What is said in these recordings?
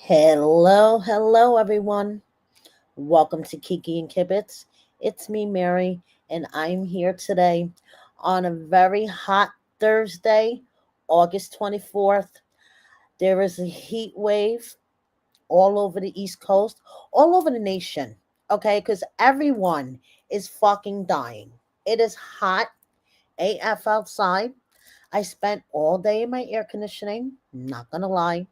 Hello, everyone. Welcome to Kiki and Kibitz. It's me, Mary, and I'm here today on a very hot Thursday, August 24th. There is a heat wave all over the East Coast, all over the nation, okay? Because everyone is fucking dying. It is hot AF outside. I spent all day in my air conditioning, not gonna lie.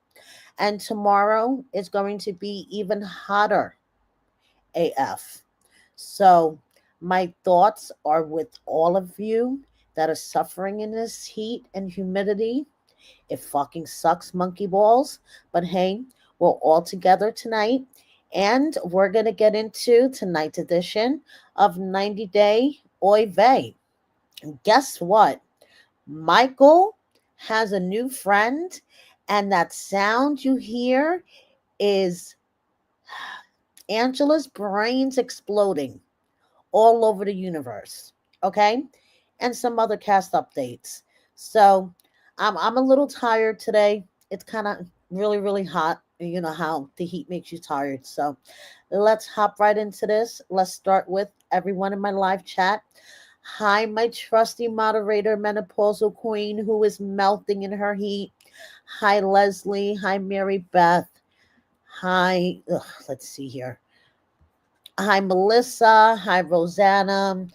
And tomorrow is going to be even hotter AF. So, my thoughts are with all of you that are suffering in this heat and humidity. It fucking sucks, monkey balls. But hey, we're all together tonight. And we're going to get into tonight's edition of 90 Day Oy Vey. And guess what? Mykol has a new friend, and that sound you hear is Angela's brains exploding all over the universe. Okay. And some other cast updates. So I'm a little tired today. It's kind of really hot. You know how the heat makes you tired. So let's hop right into this. Let's start with everyone in my live chat. Hi, my trusty moderator, menopausal queen who is melting in her heat. Hi, Leslie. Hi, Mary Beth. Hi, let's see here. Hi, Melissa. Hi, Rosanna.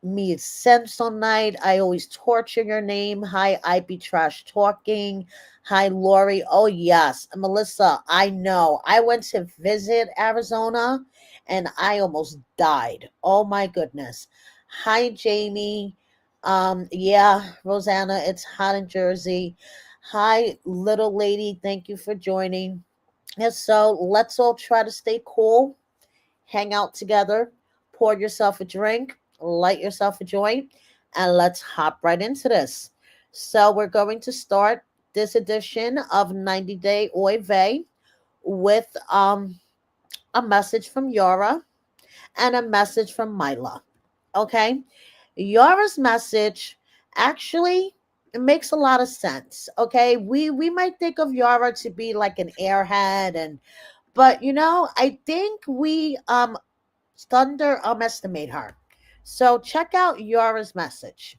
Me, it's Sense Night. I always torture your name. Hi, I be trash talking. Hi, Lori. Oh, yes. Melissa, I know. I went to visit Arizona and I almost died. Oh, my goodness. Hi, Jamie. Yeah, Rosanna, it's hot in Jersey. Hi, little lady. Thank you for joining. And so let's all try to stay cool, hang out together, pour yourself a drink, light yourself a joint, and let's hop right into this. So we're going to start this edition of 90 Day Oy Vey with a message from Yara and a message from Mila. Okay? Yara's message actually it makes a lot of sense. Okay? We might think of Yara to be like an airhead, and but I think we underestimate her. So check out Yara's message.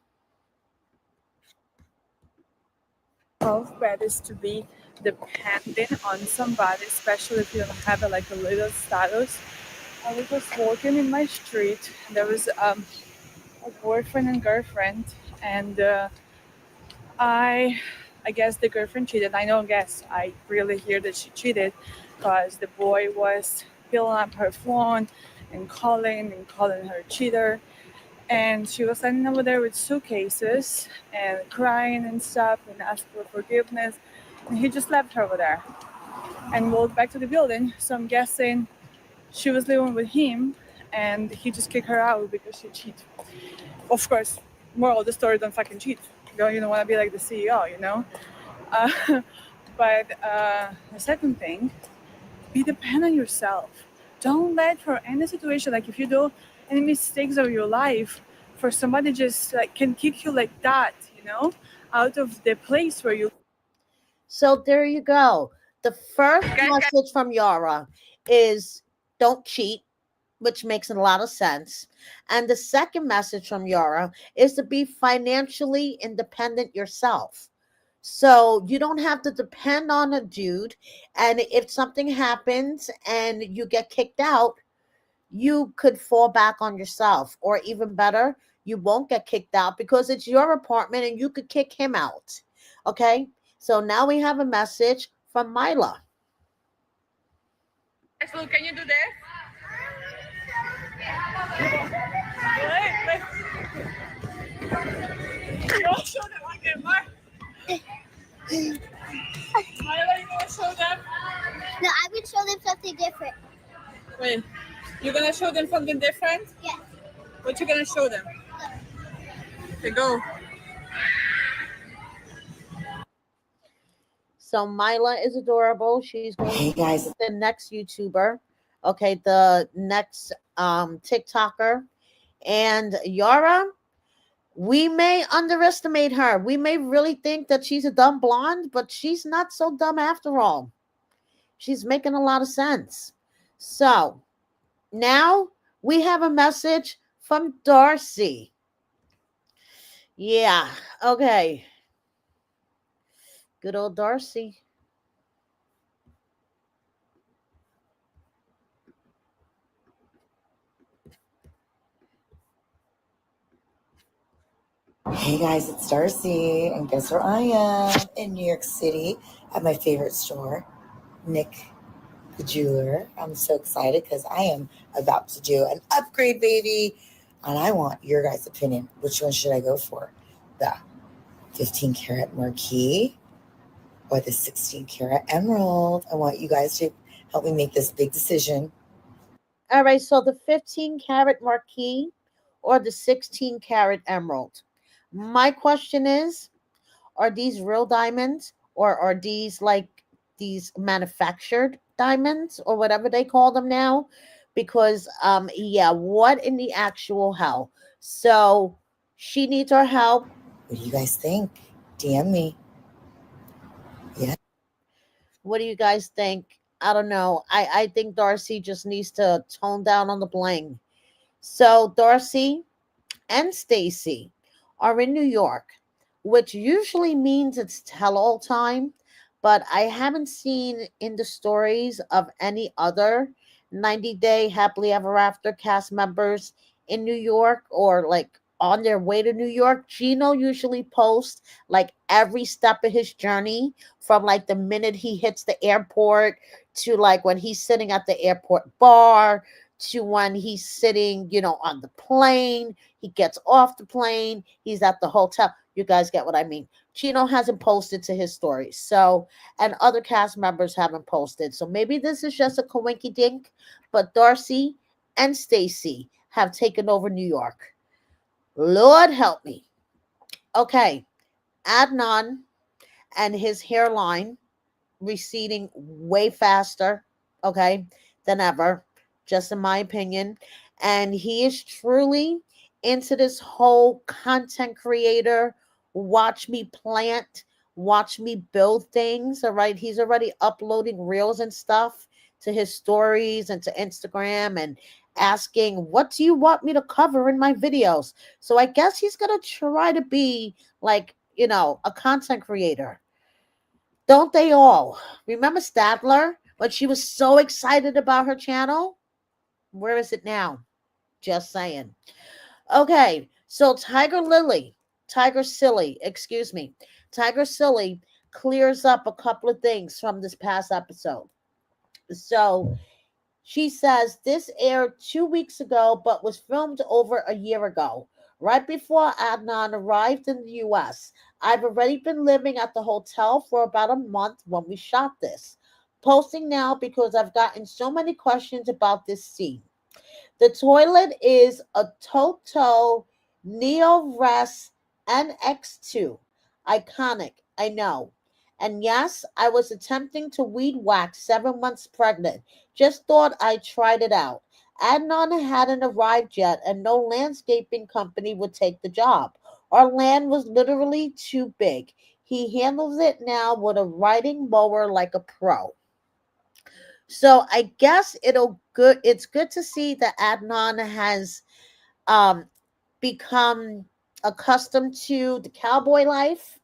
Of bad is to be dependent on somebody, especially if you don't have like a little status. I was just walking in my street. There was a boyfriend and girlfriend, and I, I guess the girlfriend cheated. I don't guess. I really hear that she cheated, because the boy was filling up her phone and calling her cheater, and she was standing over there with suitcases and crying and stuff and asked for forgiveness. And he just left her over there and walked back to the building. So I'm guessing she was living with him and he just kicked her out because she cheated. Of course, moral of the story, don't fucking cheat. You don't want to be like the CEO, you know? Uh, but the second thing, be dependent on yourself. Don't let for any situation, like if you do any mistakes of your life, for somebody just like can kick you like that, out of the place where you. So there you go. The first Guys, message from Yara is don't cheat, which makes a lot of sense. And the second message from Yara is to be financially independent yourself. So you don't have to depend on a dude. And if something happens and you get kicked out, you could fall back on yourself. Or even better, you won't get kicked out because it's your apartment and you could kick him out. Okay? So now we have a message from Mila. Look, can you do this? Wait. Don't show them again, Mark. Myla, you gonna show them? No, I would show them something different. Wait, you're gonna show them something different? Yes. What you gonna show them? Okay, go. So Mila is adorable. She's going Hey to be guys, the next YouTuber. Okay, the next TikToker. And Yara, we may underestimate her. We may really think that she's a dumb blonde, but she's not so dumb after all. She's making a lot of sense. So now we have a message from Darcey. Yeah, okay. Good old Darcey. Hey guys, it's Darcey, and guess where I am? In New York City at my favorite store, Nick the Jeweler. I'm so excited because I am about to do an upgrade, baby. And I want your guys' opinion. Which one should I go for? The 15 karat marquise or the 16 karat emerald? I want you guys to help me make this big decision. All right, so the 15 carat marquise or the 16 carat emerald. My question is, are these real diamonds or are these like these manufactured diamonds or whatever they call them now? Because yeah, what in the actual hell? So she needs our help. What do you guys think? DM me. Yeah. What do you guys think? I don't know. I think Darcey just needs to tone down on the bling. So Darcey and Stacy are in New York, which usually means it's tell all time, but I haven't seen in the stories of any other 90 Day Happily Ever After cast members in New York or like on their way to New York. Gino usually posts like every step of his journey from like the minute he hits the airport to like when he's sitting at the airport bar to when he's sitting, on the plane. He gets off the plane, he's at the hotel. You guys get what I mean. Chino hasn't posted to his stories. So, and other cast members haven't posted. So maybe this is just a coinky dink, but Darcey and Stacy have taken over New York. Lord help me. Okay. Adnan and his hairline receding way faster, okay, than ever, just in my opinion. And he is truly into this whole content creator, watch me plant, watch me build things. All right. He's already uploading reels and stuff to his stories and to Instagram and asking, what do you want me to cover in my videos? So I guess he's going to try to be like, a content creator. Don't they all? Remember Stadler when she was so excited about her channel? Where is it now? Just saying. Okay, so Tiger Silly, excuse me. Tiger Silly clears up a couple of things from this past episode. So she says this aired 2 weeks ago, but was filmed over a year ago, right before Adnan arrived in the US. I've already been living at the hotel for about a month when we shot this. Posting now because I've gotten so many questions about this scene. The toilet is a Toto Neo-Res NX2. Iconic, I know. And yes, I was attempting to weed whack 7 months pregnant. Just thought I tried it out. Adnan hadn't arrived yet, and no landscaping company would take the job. Our land was literally too big. He handles it now with a riding mower like a pro. So I guess it's good to see that Adnan has um become accustomed to the cowboy life,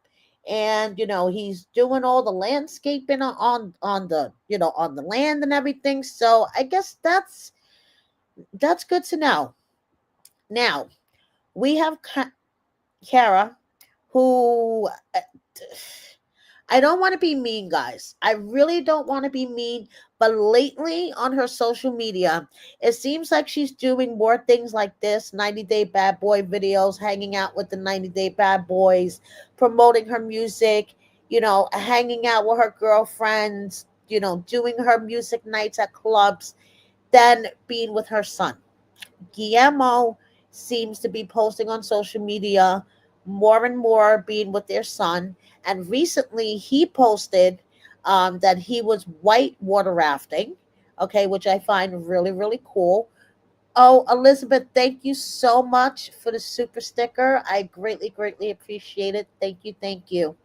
and he's doing all the landscaping on the on the land and everything. So I guess that's good to know. Now we have Kara, who I don't want to be mean, guys. I really don't want to be mean. But lately on her social media, it seems like she's doing more things like this 90 Day Bad Boy videos, hanging out with the 90 Day Bad Boys, promoting her music, hanging out with her girlfriends, doing her music nights at clubs, than being with her son. Guillermo seems to be posting on social media more and more being with their son. And recently he posted that he was white water rafting, okay, which I find really, really cool. Oh, Elizabeth, thank you so much for the super sticker. I greatly, greatly appreciate it. Thank you, thank you.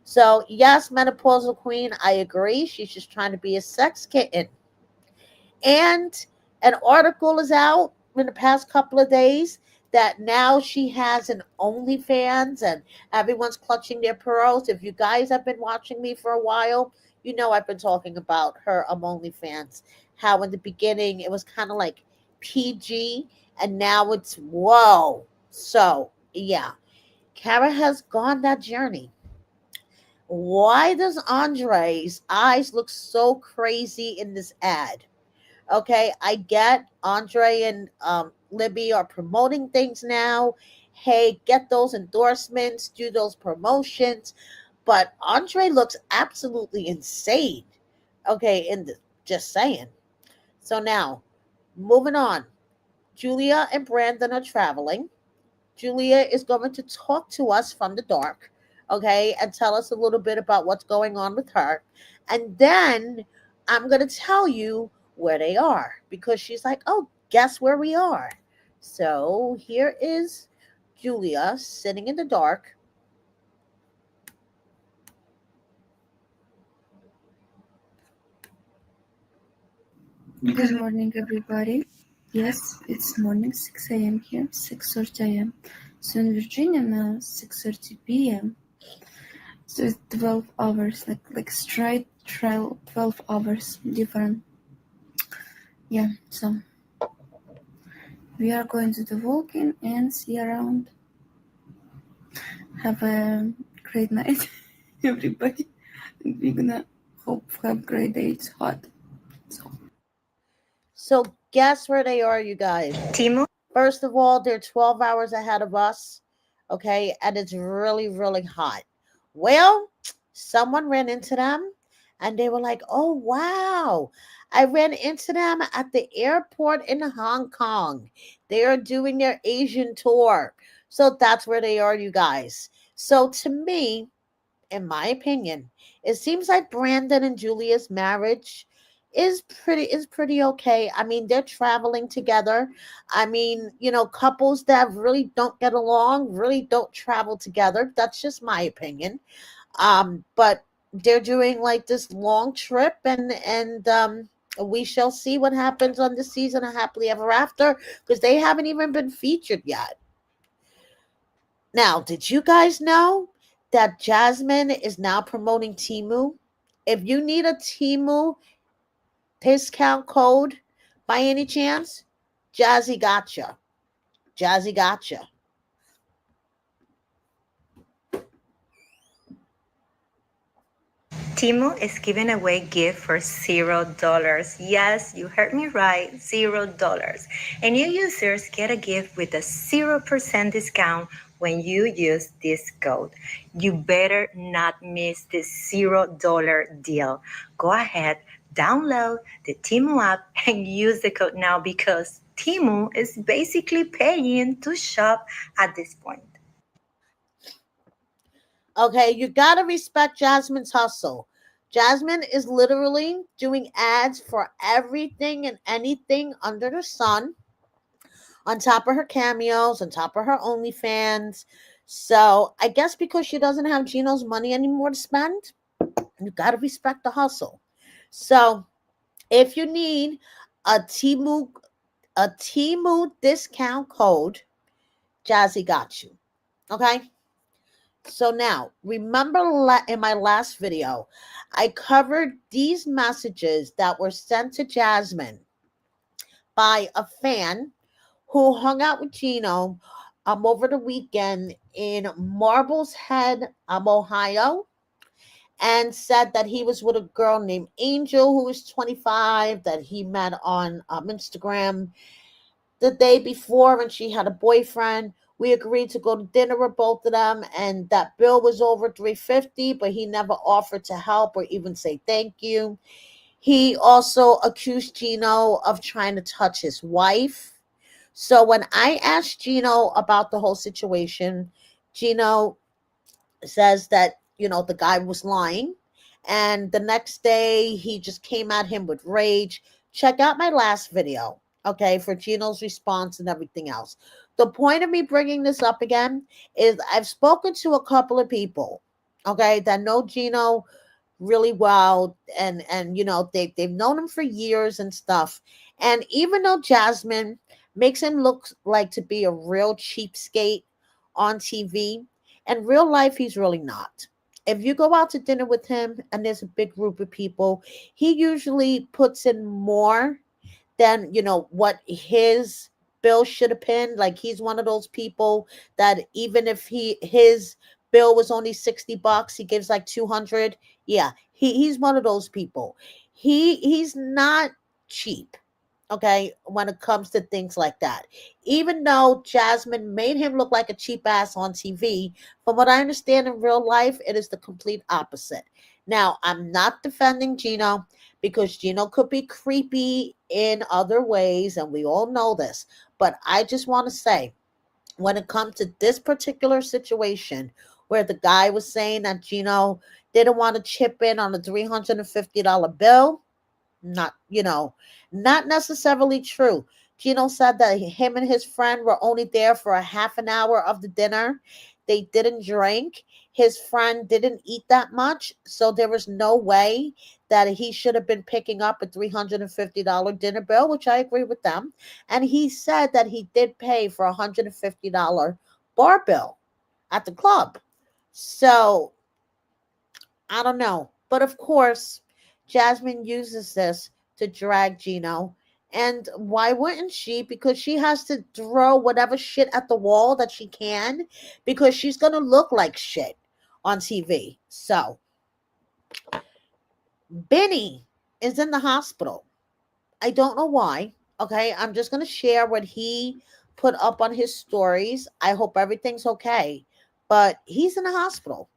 So, yes, menopausal queen, I agree. She's just trying to be a sex kitten. And an article is out in the past couple of days that now she has an OnlyFans and everyone's clutching their pearls. If you guys have been watching me for a while, you know I've been talking about her OnlyFans. How in the beginning it was kind of like PG and now it's whoa. So, yeah, Kara has gone that journey. Why does Andre's eyes look so crazy in this ad? Okay, I get Andre and Libby are promoting things now. Hey, get those endorsements, do those promotions. But Andre looks absolutely insane. Okay, just saying. So now, moving on. Julia and Brandon are traveling. Julia is going to talk to us from the dark, okay, and tell us a little bit about what's going on with her. And then I'm going to tell you where they are because she's like, oh, guess where we are. So here is Julia sitting in the dark. Good morning, everybody. Yes, it's morning, 6 a.m. here, 6:30 a.m. So in Virginia now, 6:30 p.m. So it's 12 hours, like straight 12 hours different. Yeah, so we are going to the walking and see around. Have a great night, everybody. And we're gonna hope have great day. It's hot. So guess where they are, you guys? Timo? First of all, they're 12 hours ahead of us. Okay. And it's really, really hot. Well, someone ran into them and they were like, oh, wow. I ran into them at the airport in Hong Kong. They are doing their Asian tour. So that's where they are, you guys. So to me, in my opinion, it seems like Brandon and Julia's marriage is pretty okay. I mean, they're traveling together. I mean, couples that really don't get along really don't travel together. That's just my opinion. But they're doing like this long trip and we shall see what happens on this season of Happily Ever After because they haven't even been featured yet. Now, did you guys know that Jasmine is now promoting Timu? If you need a Timu discount code by any chance, Jazzy gotcha. Jazzy gotcha. Timo is giving away gift for $0. Yes, you heard me right, $0. And new users get a gift with a 0% discount when you use this code. You better not miss this $0 deal. Go ahead, download the Timo app and use the code now because Timo is basically paying to shop at this point. Okay, you gotta respect Jasmine's hustle. Jasmine is literally doing ads for everything and anything under the sun, on top of her cameos, on top of her OnlyFans. So I guess because she doesn't have Gino's money anymore to spend, you gotta respect the hustle. So if you need a Timu discount code, Jazzy got you. Okay. So now, remember in my last video, I covered these messages that were sent to Jasmine by a fan who hung out with Gino over the weekend in Marble's Head, Ohio, and said that he was with a girl named Angel who was 25 that he met on Instagram the day before when she had a boyfriend. We agreed to go to dinner with both of them, and that bill was over 350, but he never offered to help or even say thank you. He also accused Gino of trying to touch his wife. So when I asked Gino about the whole situation, Gino says that, the guy was lying. And the next day, he just came at him with rage. Check out my last video, okay, for Gino's response and everything else. The point of me bringing this up again is I've spoken to a couple of people, okay, that know Gino really well, and they've known him for years and stuff. And even though Jasmine makes him look like to be a real cheapskate on TV, in real life he's really not. If you go out to dinner with him and there's a big group of people, he usually puts in more than what his bill should have been. Like, he's one of those people that even if his bill was only $60, he gives like 200. Yeah, he's one of those people. He's not cheap, okay, when it comes to things like that. Even though Jasmine made him look like a cheap ass on TV, from what I understand in real life, it is the complete opposite. Now, I'm not defending Gino, because Gino could be creepy in other ways, and we all know this. But I just want to say, when it comes to this particular situation, where the guy was saying that Gino didn't want to chip in on a $350 bill, not necessarily true. Gino said that him and his friend were only there for a half an hour of the dinner. They didn't drink. His friend didn't eat that much, so there was no way that he should have been picking up a $350 dinner bill, which I agree with them. And he said that he did pay for a $150 bar bill at the club. So I don't know. But of course, Jasmine uses this to drag Gino. And why wouldn't she? Because she has to throw whatever shit at the wall that she can, because she's going to look like shit on TV. So, Benny is in the hospital. I don't know why. Okay. I'm just going to share what he put up on his stories. I hope everything's okay. But he's in the hospital.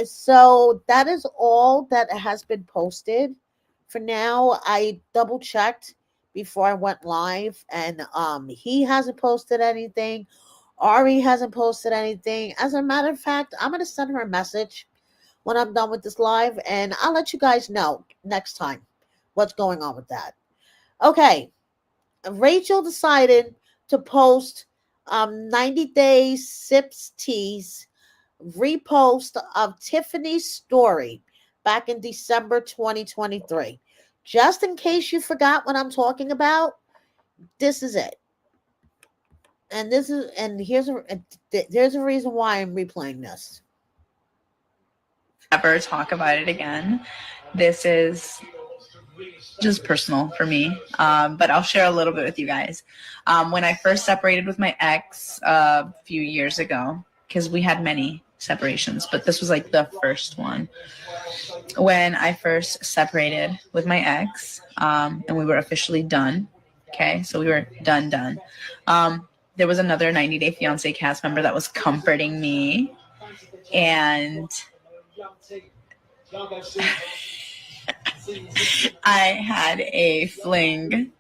So that is all that has been posted for now. I double checked before I went live, and he hasn't posted anything. Ari hasn't posted anything. As a matter of fact, I'm gonna send her a message when I'm done with this live, and I'll let you guys know next time what's going on with that. Okay, Rachel decided to post 90 days sips teas repost of Tiffany's story back in December 2023. Just in case you forgot what I'm talking about, this is it. And there's a reason why I'm replaying this. Ever talk about it again. This is just personal for me, but I'll share a little bit with you guys. When I first separated with my ex a few years ago, because we had many separations, but this was like the first one. When I first separated with my ex, and we were officially done. Okay, so we were done. There was another 90 Day Fiancé cast member that was comforting me, and I had a fling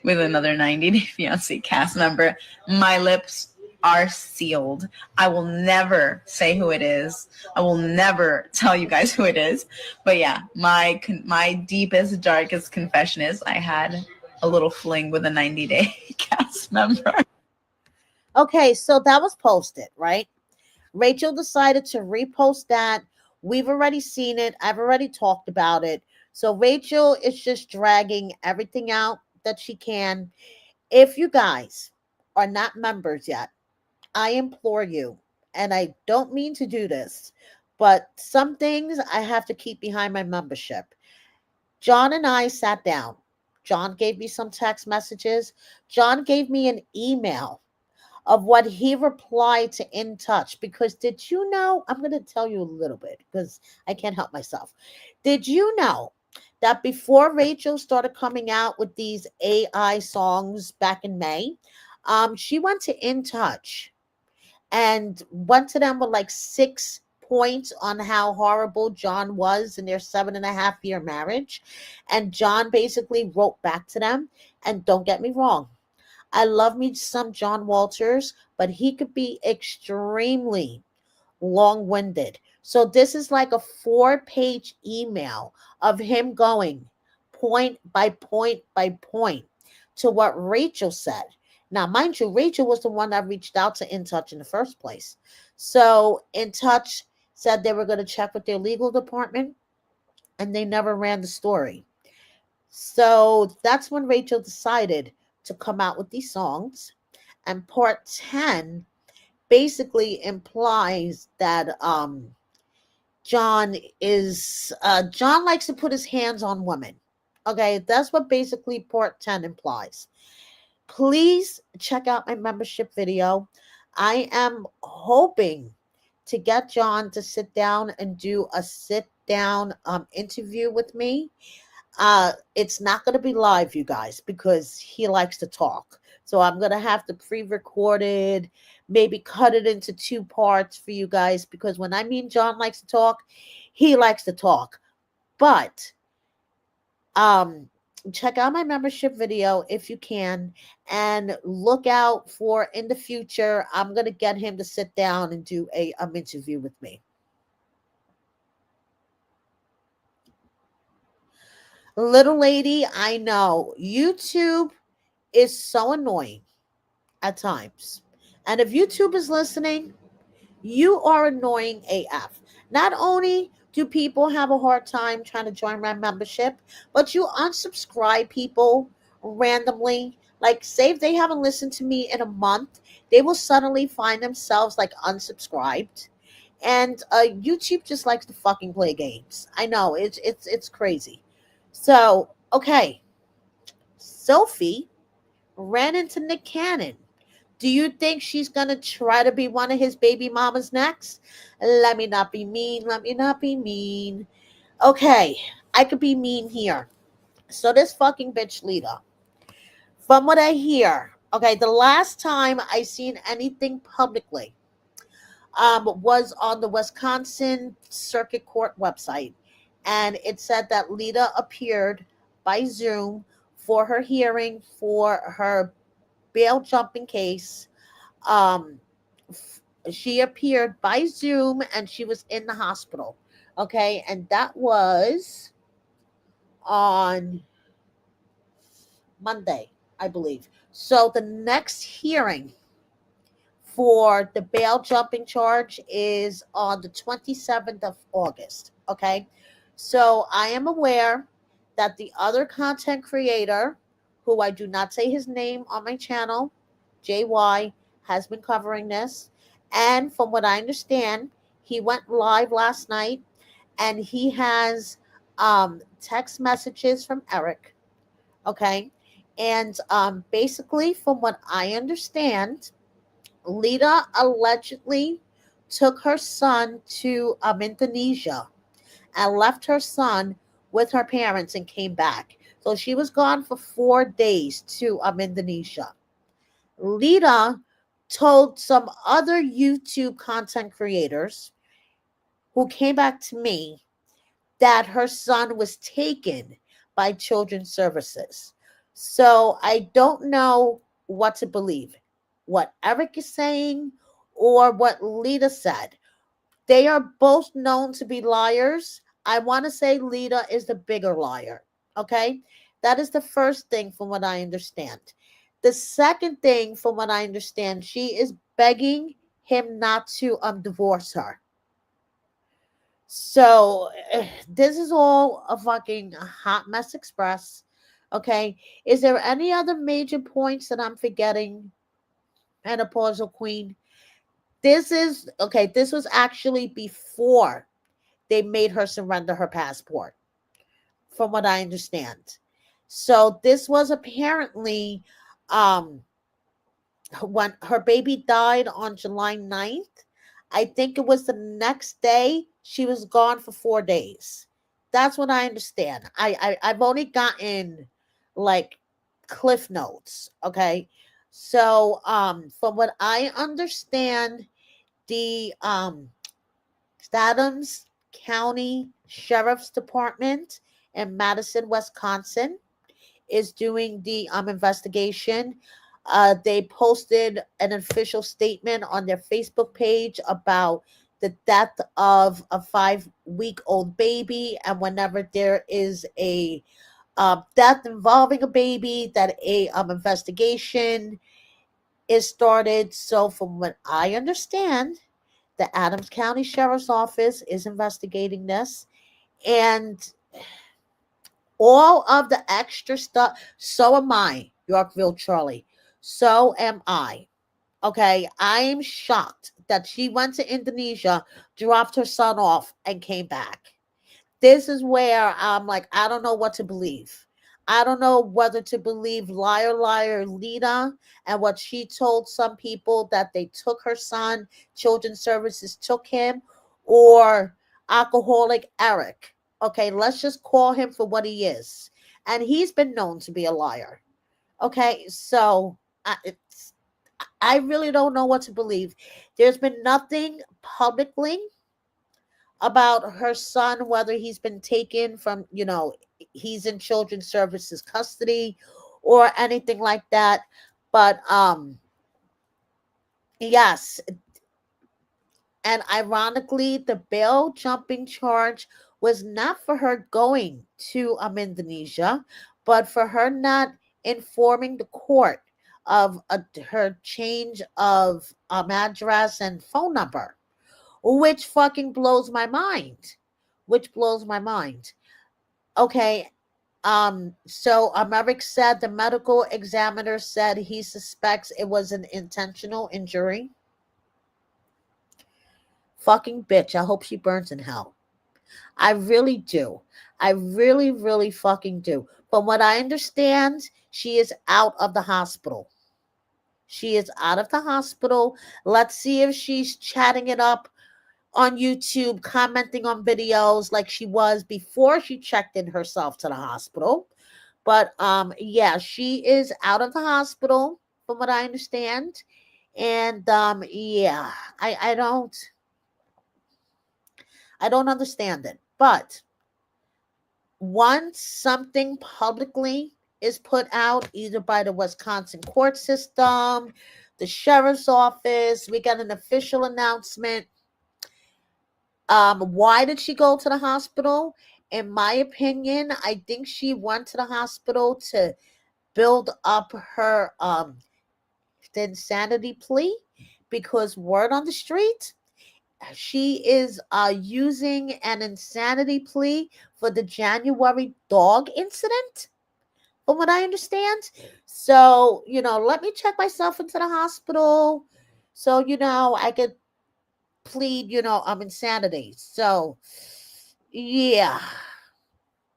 with another 90 Day Fiancé cast member. My lips are sealed. I will never say who it is. I will never tell you guys who it is. But yeah, my deepest, darkest confession is I had a little fling with a 90 Day cast member. Okay, so that was posted, right? Rachel decided to repost that. We've already seen it. I've already talked about it. So Rachel is just dragging everything out that she can. If you guys are not members yet, I implore you, and I don't mean to do this, but some things I have to keep behind my membership. John and I sat down. John gave me some text messages. John gave me an email of what he replied to In Touch. Because did you know? I'm going to tell you a little bit because I can't help myself. Did you know that before Rachel started coming out with these AI songs back in May, she went to In Touch and went to them with like 6 points on how horrible John was in their 7.5 year marriage. And John basically wrote back to them. And don't get me wrong, I love me some John Walters, but he could be extremely long-winded. So this is like a 4-page email of him going point by point by point to what Rachel said. Now, mind you, Rachel was the one that reached out to In Touch in the first place. So In Touch said they were going to check with their legal department, and they never ran the story. So that's when Rachel decided to come out with these songs. And part 10 basically implies that John likes to put his hands on women. Okay, that's what basically part 10 implies. Please check out my membership video. I am hoping to get John to sit down and do a sit down interview with me. It's not going to be live, you guys, because he likes to talk. So I'm going to have to pre-record it, maybe cut it into 2 parts for you guys, because when I mean John likes to talk, he likes to talk. But check out my membership video if you can, and look out for in the future. I'm going to get him to sit down and do a interview with me. Little lady, I know YouTube is so annoying at times. And if YouTube is listening, you are annoying AF. Not only do people have a hard time trying to join my membership, but you unsubscribe people randomly. Like, say if they haven't listened to me in a month, they will suddenly find themselves like unsubscribed. And YouTube just likes to fucking play games. I know, it's crazy. So, okay. Sophie ran into Nick Cannon. Do you think she's going to try to be one of his baby mamas next? Let me not be mean. Let me not be mean. Okay, I could be mean here. So this fucking bitch Lita, from what I hear, okay, the last time I seen anything publicly was on the Wisconsin Circuit Court website. And it said that Lita appeared by Zoom for her hearing for her bail jumping case. um she appeared by Zoom and she was in the hospital. Okay, and that was on Monday, I believe. So the next hearing for the bail jumping charge is on the 27th of August. Okay, so I am aware that the other content creator, who I do not say his name on my channel, JY, has been covering this. And from what I understand, he went live last night and he has text messages from Eric. Okay. And basically, from what I understand, Lita allegedly took her son to Indonesia and left her son with her parents and came back. So she was gone for 4 days to Indonesia. Lita told some other YouTube content creators who came back to me that her son was taken by Children's Services. So I don't know what to believe, what Eric is saying or what Lita said. They are both known to be liars. I want to say Lita is the bigger liar. Okay? That is the first thing from what I understand. The second thing from what I understand, she is begging him not to divorce her. So this is all a fucking hot mess express. Okay? Is there any other major points that I'm forgetting? Menopausal queen. This was actually before they made her surrender her passport, from what I understand. So this was apparently um when her baby died on July 9th. I think it was the next day she was gone for 4 days. That's what I understand. I've only gotten like cliff notes. Okay. So from what I understand, the Adams County Sheriff's Department in Madison, Wisconsin, is doing the investigation. They posted an official statement on their Facebook page about the death of a 5-week-old baby, and whenever there is a death involving a baby, that a investigation is started. So, from what I understand, the Adams County Sheriff's Office is investigating this, and all of the extra stuff. So am I, Yorkville Charlie. So am I. Okay, I am shocked that she went to Indonesia, dropped her son off, and came back. This is where I'm like, I don't know what to believe. I don't know whether to believe liar Lita and what she told some people that they took her son, children's services took him, or alcoholic Eric. Okay, let's just call him for what he is. And he's been known to be a liar. Okay, so I really don't know what to believe. There's been nothing publicly about her son, whether he's been taken from, he's in children's services custody or anything like that. But yes, and ironically, the bail jumping charge was not for her going to Indonesia, but for her not informing the court of her change of address and phone number, which fucking blows my mind. Which blows my mind. Okay. So Merrick said the medical examiner said he suspects it was an intentional injury. Fucking bitch. I hope she burns in hell. I really do. I really, really fucking do. From what I understand, she is out of the hospital. She is out of the hospital. Let's see if she's chatting it up on YouTube, commenting on videos like she was before she checked in herself to the hospital. But yeah, she is out of the hospital from what I understand. And yeah, I don't understand it. But once something publicly is put out, either by the Wisconsin court system, the sheriff's office, we get an official announcement. Why did she go to the hospital? In my opinion, I think she went to the hospital to build up her the insanity plea, because word on the street, she is using an insanity plea for the January dog incident, from what I understand. So, let me check myself into the hospital so, I could plead, insanity. So, yeah.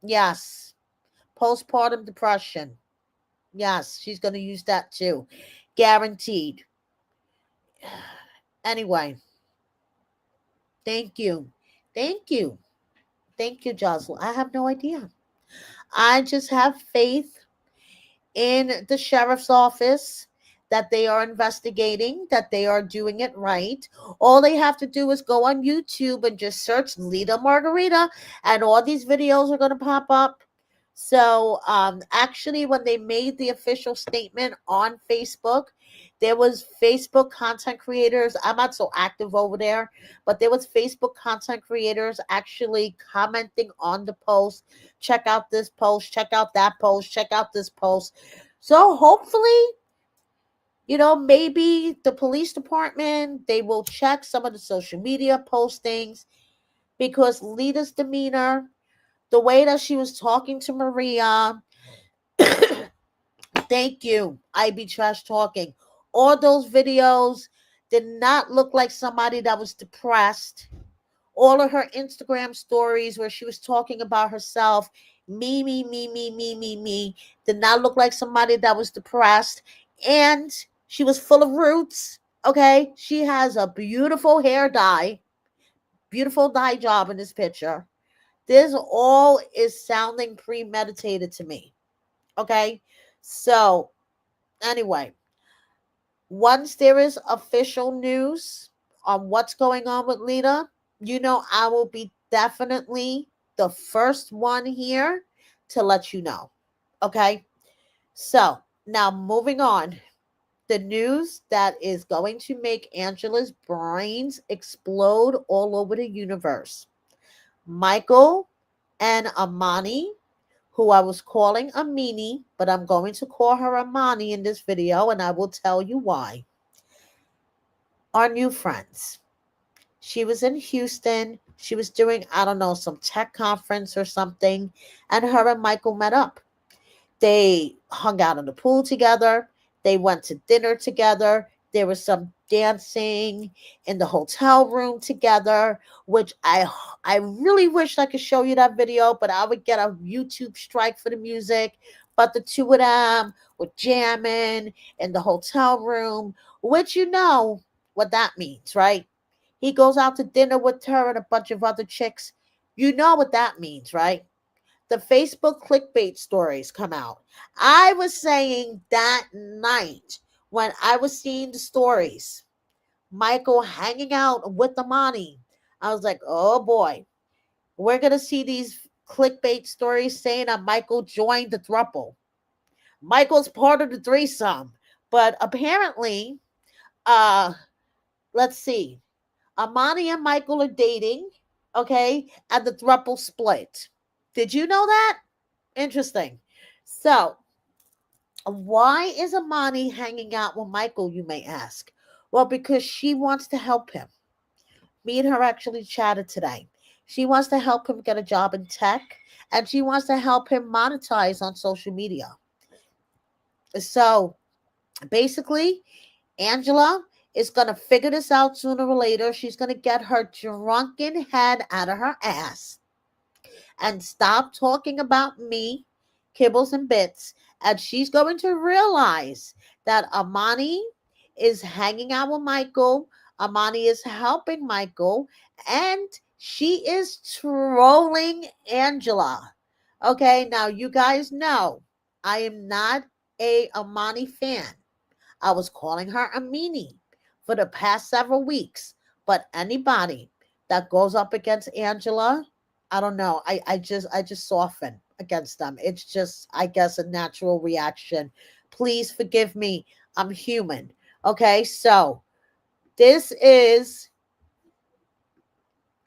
Yes. Postpartum depression. Yes, she's going to use that too. Guaranteed. Anyway, thank you. Thank you. Thank you, Jocelyn. I have no idea. I just have faith in the sheriff's office that they are investigating, that they are doing it right. All they have to do is go on YouTube and just search Lita Margarita, and all these videos are going to pop up. So, actually, when they made the official statement on Facebook, there was Facebook content creators. I'm not so active over there, but there was Facebook content creators actually commenting on the post. Check out this post. Check out that post. Check out this post. So hopefully, maybe the police department, they will check some of the social media postings, because Lita's demeanor, the way that she was talking to Maria, thank you, I be trash talking. All those videos did not look like somebody that was depressed. All of her Instagram stories where she was talking about herself, me, did not look like somebody that was depressed. And she was full of roots. Okay. She has a beautiful hair dye, beautiful dye job in this picture. This all is sounding premeditated to me. Okay. So, anyway, once there is official news on what's going on with Lita, I will be definitely the first one here to let you know. Okay. So, now moving on. the news that is going to make Angela's brains explode all over the universe. Mykol and Ammani, who I was calling Ammani, but I'm going to call her Ammani in this video, and I will tell you why, are new friends. She was in Houston. She was doing, I don't know, some tech conference or something, and her and Mykol met up. They hung out in the pool together. They went to dinner together. There was some dancing in the hotel room together, which I really wish I could show you that video, but I would get a YouTube strike for the music. But the two of them were jamming in the hotel room, which you know what that means, right? He goes out to dinner with her and a bunch of other chicks. You know what that means, right? The Facebook clickbait stories come out. I was saying that night when I was seeing the stories, Mykol hanging out with Ammani, I was like, oh boy, we're going to see these clickbait stories saying that Mykol joined the throuple. Mykol's part of the threesome. But apparently, uh, let's see, Ammani and Mykol are dating, okay, and the throuple split. Did you know that? Interesting. So, why is Ammani hanging out with Mykol, you may ask? Well, because she wants to help him. Me and her actually chatted today. She wants to help him get a job in tech, and she wants to help him monetize on social media. So, basically, Angela is going to figure this out sooner or later. She's going to get her drunken head out of her ass and stop talking about me, kibbles and bits. And she's going to realize that Ammani is hanging out with Mykol. Ammani is helping Mykol. And she is trolling Angela. Okay, now you guys know I am not a Ammani fan. I was calling her Ammani for the past several weeks. But anybody that goes up against Angela, I don't know. I just soften against them. It's just, I guess, a natural reaction. Please forgive me. I'm human. Okay, so this is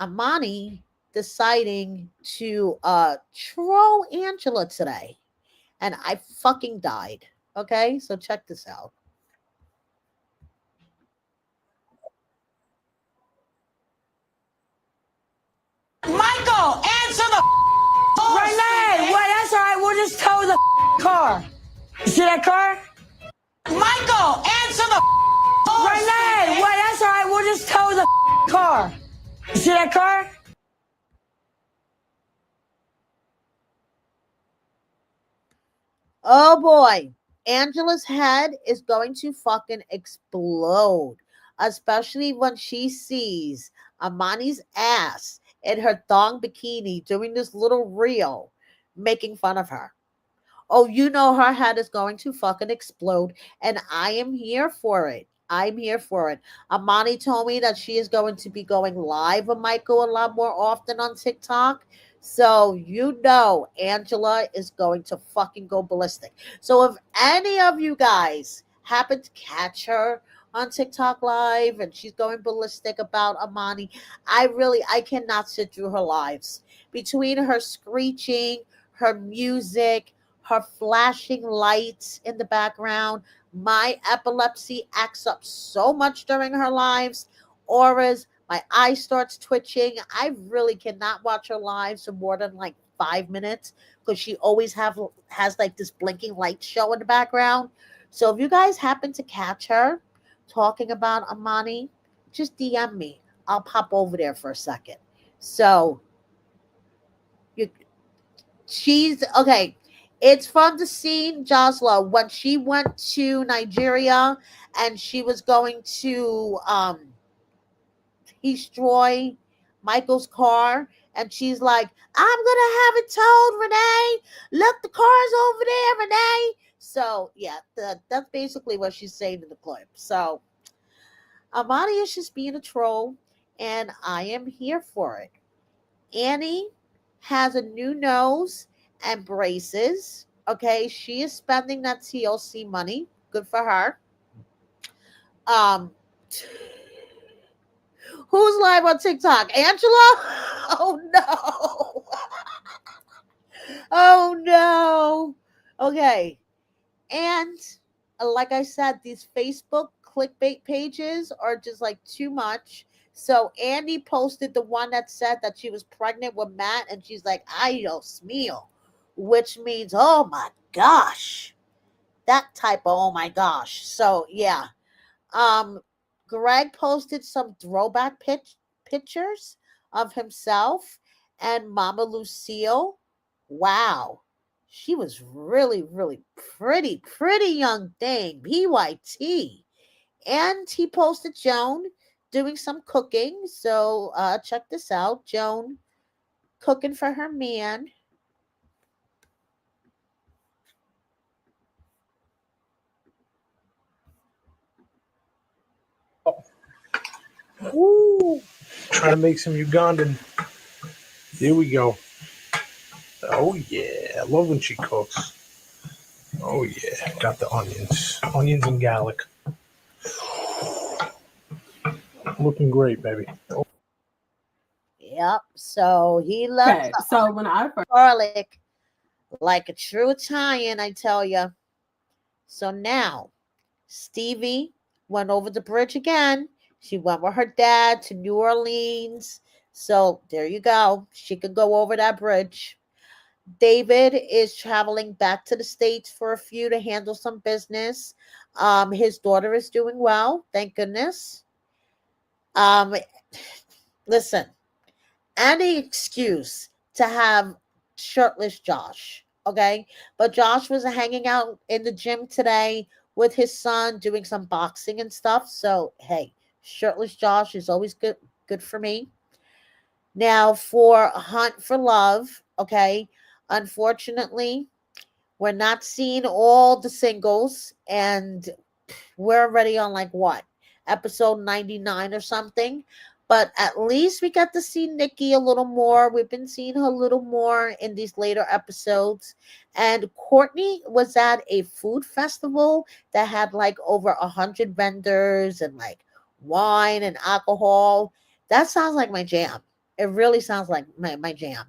Ammani deciding to troll Angela today. And I fucking died. Okay, so check this out. Mykol, answer the Renee, wait, that's all right. We'll just tow the car. You see that car? Mykol, answer the Renee, wait, that's all right. We'll just tow the car. You see that car? Oh boy, Angela's head is going to fucking explode, especially when she sees Ammani's ass in her thong bikini doing this little reel making fun of her. Oh, you know her head is going to fucking explode, and I am here for it. I'm here for it. Ammani told me that she is going to be going live with Mykol a lot more often on TikTok. So you know Angela is going to fucking go ballistic. So if any of you guys happen to catch her on TikTok live and she's going ballistic about Ammani, I cannot sit through her lives. Between her screeching, her music, her flashing lights in the background. My epilepsy acts up so much during her lives. Auras, my eye starts twitching. I really cannot watch her lives for more than like 5 minutes because she always has like this blinking light show in the background. So if you guys happen to catch her talking about Ammani, just DM me. I'll pop over there for a second. So you she's okay. It's from the scene, Josla, when she went to Nigeria and she was going to destroy Mykol's car. And she's like, I'm gonna have it towed, Renee. Look, the car's over there, Renee. So yeah, that's basically what she's saying in the clip. So Ammani is just being a troll, and I am here for it. Annie has a new nose and braces. Okay, she is spending that TLC money. Good for her. Um, who's live on TikTok? Angela? Oh no. Oh no. Okay. And like I said, these Facebook clickbait pages are just like too much. So Andy posted the one that said that she was pregnant with Matt, and she's like, "Ay Dios mío," which means, "Oh my gosh," that type of "oh my gosh." So yeah, um, Greg posted some throwback pictures of himself and Mama Lucille. Wow. She was really, really pretty young thing. PYT. And he posted Joan doing some cooking. So check this out. Joan cooking for her man. Ooh. Trying to make some Ugandan. Here we go. Oh yeah, I love when she cooks. Oh yeah, got the onions and garlic. Looking great, baby. Oh. Yep. So he loves Okay, so when I first garlic like a true Italian, I tell you. So now Stevie went over the bridge again. She went with her dad to New Orleans. So there you go. She could go over that bridge. David is traveling back to the States for a few to handle some business. His daughter is doing well, thank goodness. Um, listen, any excuse to have shirtless Josh, okay? But Josh was hanging out in the gym today with his son doing some boxing and stuff. So, hey, shirtless Josh is always good for me. Now, for Hunt for Love, okay? Unfortunately, we're not seeing all the singles, and we're already on like what, episode 99 or something. But at least we got to see Nikki a little more. We've been seeing her a little more in these later episodes. And Courtney was at a food festival that had like over 100 vendors and like wine and alcohol. That sounds like my jam. It really sounds like my jam.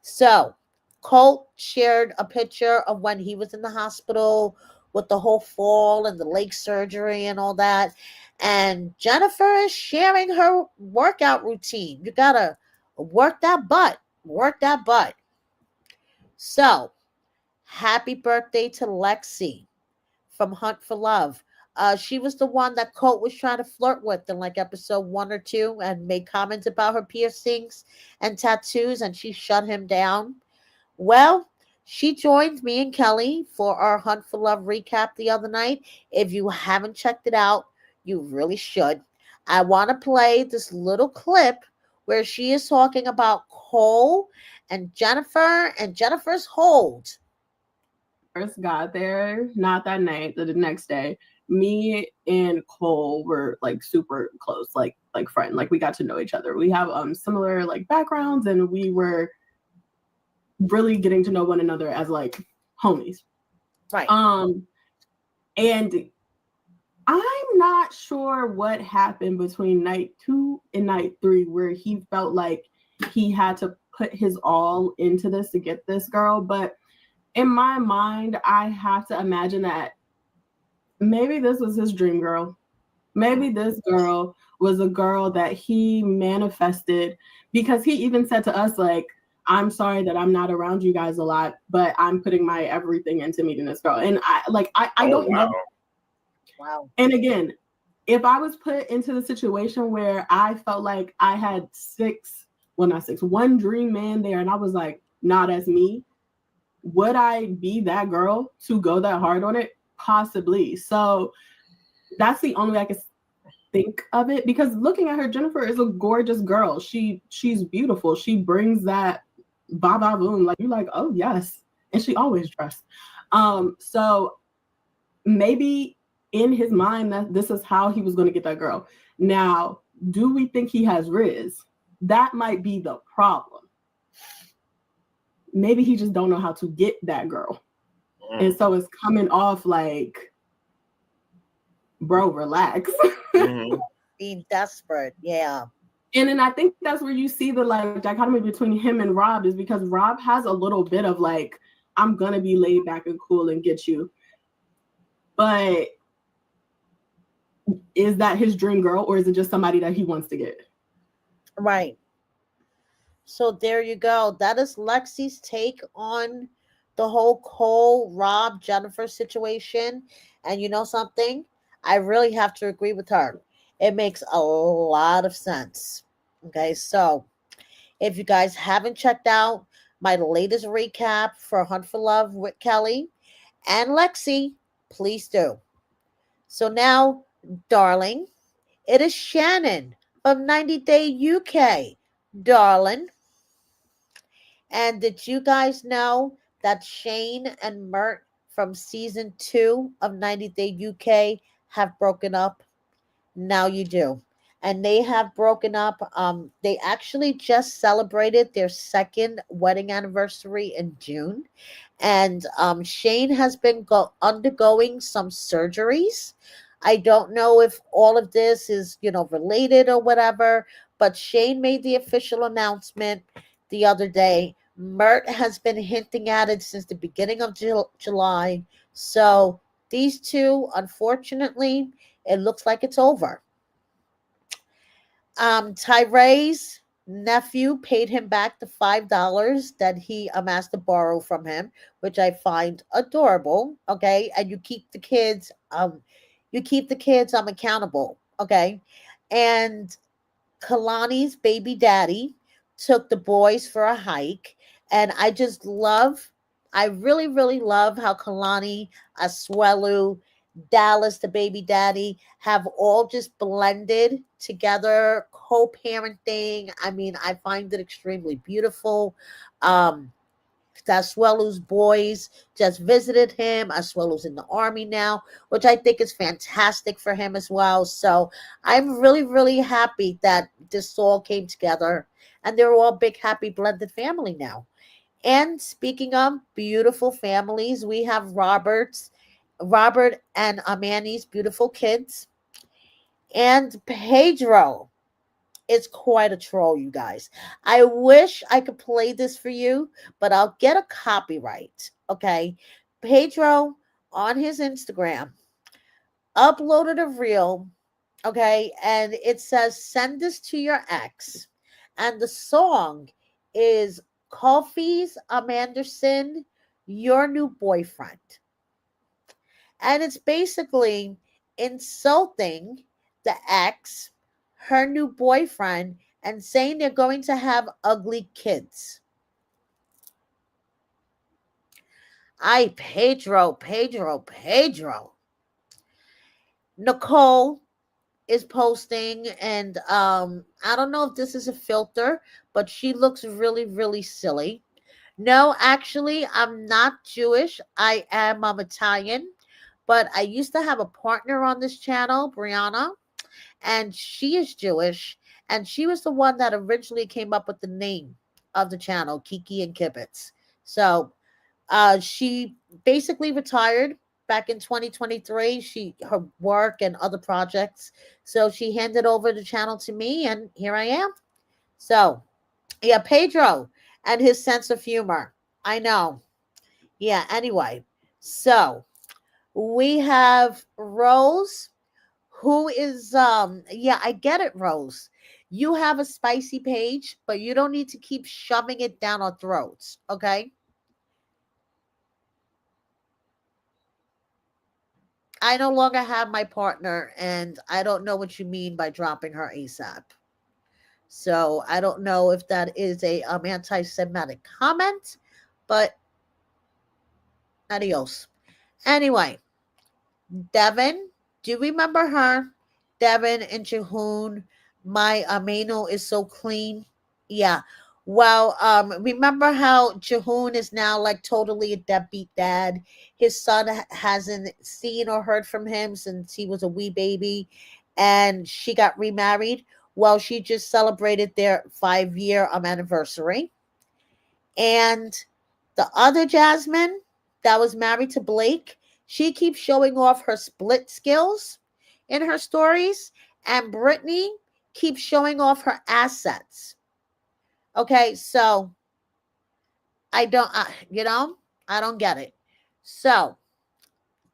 So Colt shared a picture of when he was in the hospital with the whole fall and the leg surgery and all that. And Jennifer is sharing her workout routine. You gotta work that butt. Work that butt. So, happy birthday to Lexi from Hunt for Love. She was the one that Colt was trying to flirt with in like episode 1 or 2 and made comments about her piercings and tattoos, and she shut him down. Well, she joined me and Kelly for our Hunt for Love recap the other night. If you haven't checked it out, you really should. I want to play this little clip where she is talking about Cole and Jennifer's hold. first got there, not that night, the next day, me and Cole were like super close, like friend. Like we got to know each other. We have similar like backgrounds, and we were really getting to know one another as like homies. Right. And I'm not sure what happened between night 2 and night 3 where he felt like he had to put his all into this to get this girl. But in my mind, I have to imagine that maybe this was his dream girl. Maybe this girl was a girl that he manifested, because he even said to us, like, I'm sorry that I'm not around you guys a lot, but I'm putting my everything into meeting this girl. And I don't know. Wow. And again, if I was put into the situation where I felt like I had one dream man there, and I was like, nah, that's me, would I be that girl to go that hard on it? Possibly. So that's the only way I can think of it, because looking at her, Jennifer is a gorgeous girl. She's beautiful. She brings that ba boom, like you're like, oh yes, and she always dressed. So maybe in his mind that this is how he was going to get that girl. Now, do we think he has Riz? That might be the problem. Maybe he just don't know how to get that girl. And so it's coming off like bro, relax. Mhm. Being desperate. Yeah. And then I think that's where you see the like dichotomy between him and Rob, is because Rob has a little bit of like, I'm gonna be laid back and cool and get you. But is that his dream girl, or is it just somebody that he wants to get? Right. So there you go. That is Lexi's take on the whole Cole, Rob, Jennifer situation. And you know something? I really have to agree with her. It makes a lot of sense. Okay, so if you guys haven't checked out my latest recap for Hunt for Love with Kelly and Lexi, please do. So now, darling, it is Shannon of 90 Day UK. Darling, and did you guys know that Shane and Mert from season 2 of 90 Day UK have broken up? Now you do. And they have broken up. They actually just celebrated their second wedding anniversary in June. And Shane has been undergoing some surgeries. I don't know if all of this is, related or whatever, but Shane made the official announcement the other day. Mert has been hinting at it since the beginning of July. So these two, unfortunately, it looks like it's over. Tyree's nephew paid him back the $5 that he asked to borrow from him, which I find adorable. Okay, and you keep the kids accountable. Okay, and Kalani's baby daddy took the boys for a hike, and I really, really love how Kalani, Asuelu, Dallas, the baby daddy, have all just blended together, co-parenting. I mean, I find it extremely beautiful. Um, Asuelu's boys just visited him. Asuelu's in the army now, which I think is fantastic for him as well. So I'm really, really happy that this all came together, and they're all big, happy, blended family now. And speaking of beautiful families, we have Robert and Ammani's beautiful kids, and Pedro is quite a troll, you guys. I wish I could play this for you, but I'll get a copyright. Okay. Pedro on his Instagram uploaded a reel. Okay. And it says, send this to your ex. And the song is Kofi's Amanderson, Your New Boyfriend. And it's basically insulting the ex, her new boyfriend, and saying they're going to have ugly kids. Pedro. Nicole is posting, and I don't know if this is a filter, but she looks really, really silly. No, actually, I'm not Jewish. I'm Italian, but I used to have a partner on this channel, Brianna, and she is Jewish, and she was the one that originally came up with the name of the channel, Kiki and Kibitz. So she basically retired back in 2023. Her work and other projects. So she handed over the channel to me, and here I am. So yeah, Pedro and his sense of humor. I know. Yeah, anyway. So we have Rose, who is yeah, I get it, Rose. You have a spicy page, but you don't need to keep shoving it down our throats, okay? I no longer have my partner, and I don't know what you mean by dropping her ASAP. So I don't know if that is a anti-Semitic comment, but adios. Anyway, Devin, do you remember her? Devin and Jehoon, my Ameno is so clean. Yeah. Well, remember how Jehoon is now like totally a deadbeat dad? His son hasn't seen or heard from him since he was a wee baby, and she got remarried. Well, she just celebrated their 5-year anniversary. And the other Jasmine that was married to Blake, she keeps showing off her split skills. in her stories, and Brittany keeps showing off her assets. Okay, so I don't, I don't get it. So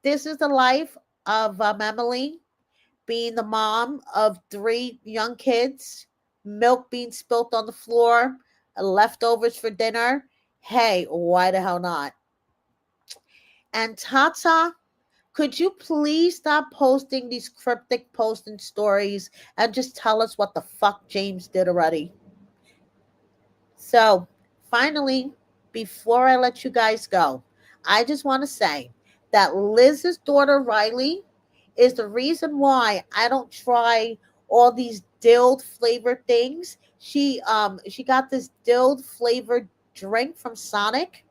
this is the life of Emily, being the mom of 3 young kids, milk being spilt on the floor, leftovers for dinner. Hey, why the hell not? And Tata, could you please stop posting these cryptic posting stories and just tell us what the fuck James did already? So, finally, before I let you guys go, I just want to say that Liz's daughter Riley is the reason why I don't try all these dilled flavored things. She got this dilled flavored drink from Sonic,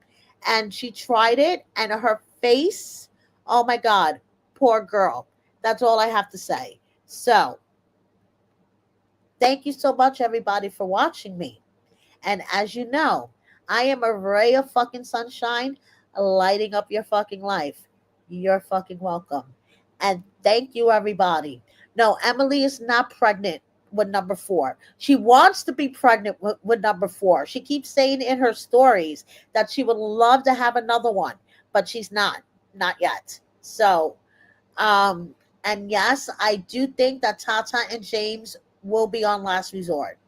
and she tried it, and her face, oh my god, poor girl. That's all I have to say. So, thank you so much everybody for watching me. And as you know, I am a ray of fucking sunshine lighting up your fucking life. You're fucking welcome. And thank you, everybody. No, Emily is not pregnant with number 4. She wants to be pregnant with number 4. She keeps saying in her stories that she would love to have another one, but she's not yet. So, and yes, I do think that Tata and James will be on Last Resort.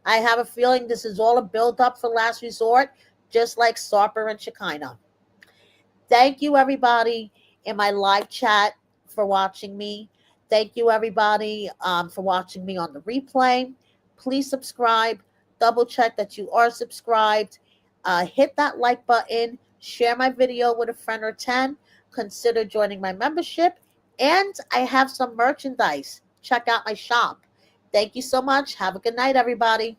I have a feeling this is all a build up for Last Resort, just like Sarper and Shekinah. Thank you, everybody, in my live chat for watching me. Thank you, everybody, for watching me on the replay. Please subscribe. Double check that you are subscribed. Hit that like button. Share my video with a friend or 10. Consider joining my membership. And I have some merchandise. Check out my shop. Thank you so much. Have a good night, everybody.